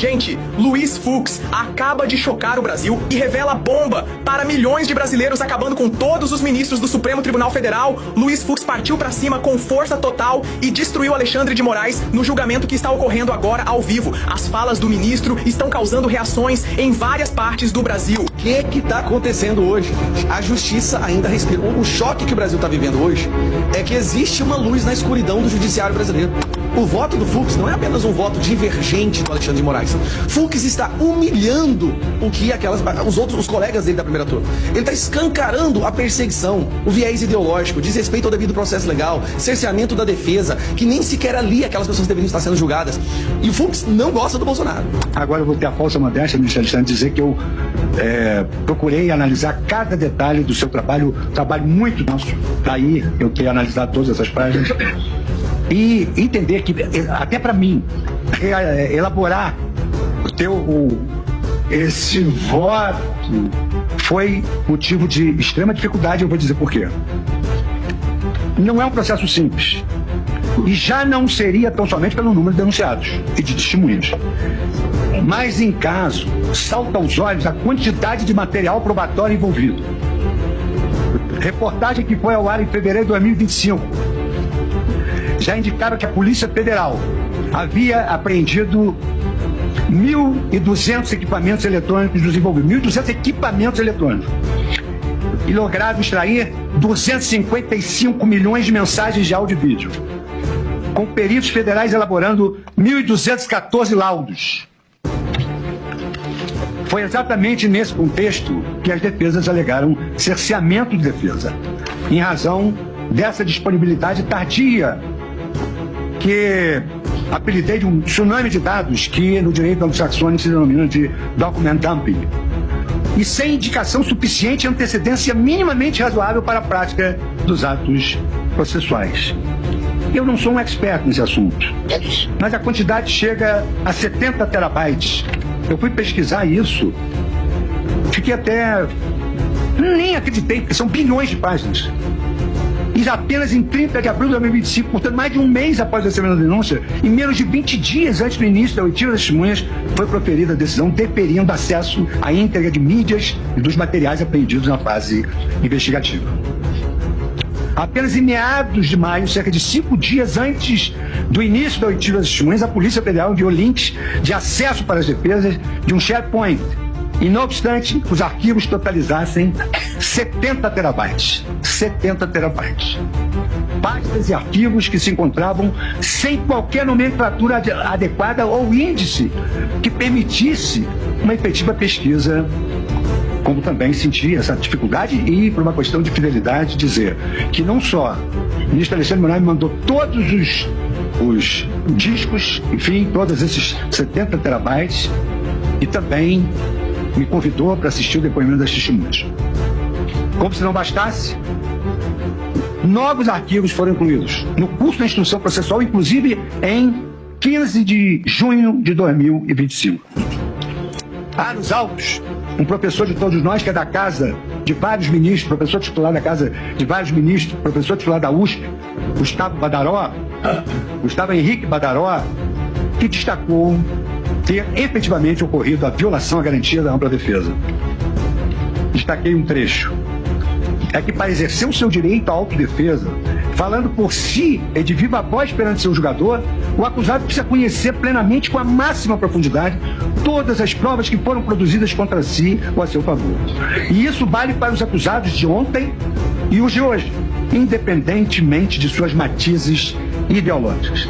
Gente, Luiz Fux acaba de chocar o Brasil e revela bomba para milhões de brasileiros, acabando com todos os ministros do Supremo Tribunal Federal. Luiz Fux partiu pra cima com força total e destruiu Alexandre de Moraes no julgamento que está ocorrendo agora ao vivo. As falas do ministro estão causando reações em várias partes do Brasil. O que tá acontecendo hoje? A justiça ainda respira. O choque que o Brasil tá vivendo hoje é que existe uma luz na escuridão do judiciário brasileiro. O voto do Fux não é apenas um voto divergente do Alexandre de Moraes. Fux está humilhando os colegas dele da primeira turma. Ele está escancarando a perseguição, o viés ideológico, desrespeito ao devido processo legal, cerceamento da defesa, que nem sequer ali aquelas pessoas deveriam estar sendo julgadas. E o Fux não gosta do Bolsonaro. Agora eu vou ter a falsa modéstia, ministro Alexandre, dizer que eu procurei analisar cada detalhe do seu trabalho muito nosso. Daí eu queria analisar todas essas páginas e entender que, até para mim, elaborar esse voto foi motivo de extrema dificuldade. Eu vou dizer por quê. Não é um processo simples. E já não seria tão somente pelo número de denunciados e de testemunhas. Mas, em caso, salta aos olhos a quantidade de material probatório envolvido. Reportagem que foi ao ar em fevereiro de 2025 já indicaram que a Polícia Federal havia apreendido 1.200 equipamentos eletrônicos dos envolvidos. 1.200 equipamentos eletrônicos. E lograram extrair 255 milhões de mensagens de áudio e vídeo. Com peritos federais elaborando 1.214 laudos. Foi exatamente nesse contexto que as defesas alegaram cerceamento de defesa, em razão dessa disponibilidade tardia, que apelidei de um tsunami de dados que no direito anglo-saxônico se denomina de document dumping, e sem indicação suficiente e antecedência minimamente razoável para a prática dos atos processuais. Eu não sou um expert nesse assunto, mas a quantidade chega a 70 terabytes. Eu fui pesquisar isso, fiquei até... nem acreditei, porque são bilhões de páginas. E apenas em 30 de abril de 2025, portanto, mais de um mês após a recebimento da denúncia, e menos de 20 dias antes do início da oitiva das testemunhas, foi proferida a decisão deferindo acesso à íntegra de mídias e dos materiais apreendidos na fase investigativa. Apenas em meados de maio, cerca de 5 dias antes do início da oitiva das testemunhas, a Polícia Federal enviou links de acesso para as defesas de um SharePoint. E, não obstante, os arquivos totalizassem 70 terabytes. 70 terabytes. Pastas e arquivos que se encontravam sem qualquer nomenclatura adequada ou índice que permitisse uma efetiva pesquisa. Como também senti essa dificuldade e, por uma questão de fidelidade, dizer que não só o ministro Alexandre de Moraes me mandou todos os discos, enfim, todos esses 70 terabytes, e também me convidou para assistir o depoimento das testemunhas. Como se não bastasse, novos arquivos foram incluídos no curso da instrução processual, inclusive em 15 de junho de 2025. Há nos autos um professor de todos nós, que é da casa de vários ministros, professor titular da casa de vários ministros, professor titular da USP, Gustavo Henrique Badaró, que destacou ter efetivamente ocorrido a violação à garantia da ampla defesa. Destaquei um trecho. É que, para exercer o seu direito à autodefesa, falando por si e de viva voz perante seu julgador, o acusado precisa conhecer plenamente, com a máxima profundidade, todas as provas que foram produzidas contra si ou a seu favor. E isso vale para os acusados de ontem e os de hoje, independentemente de suas matizes ideológicas.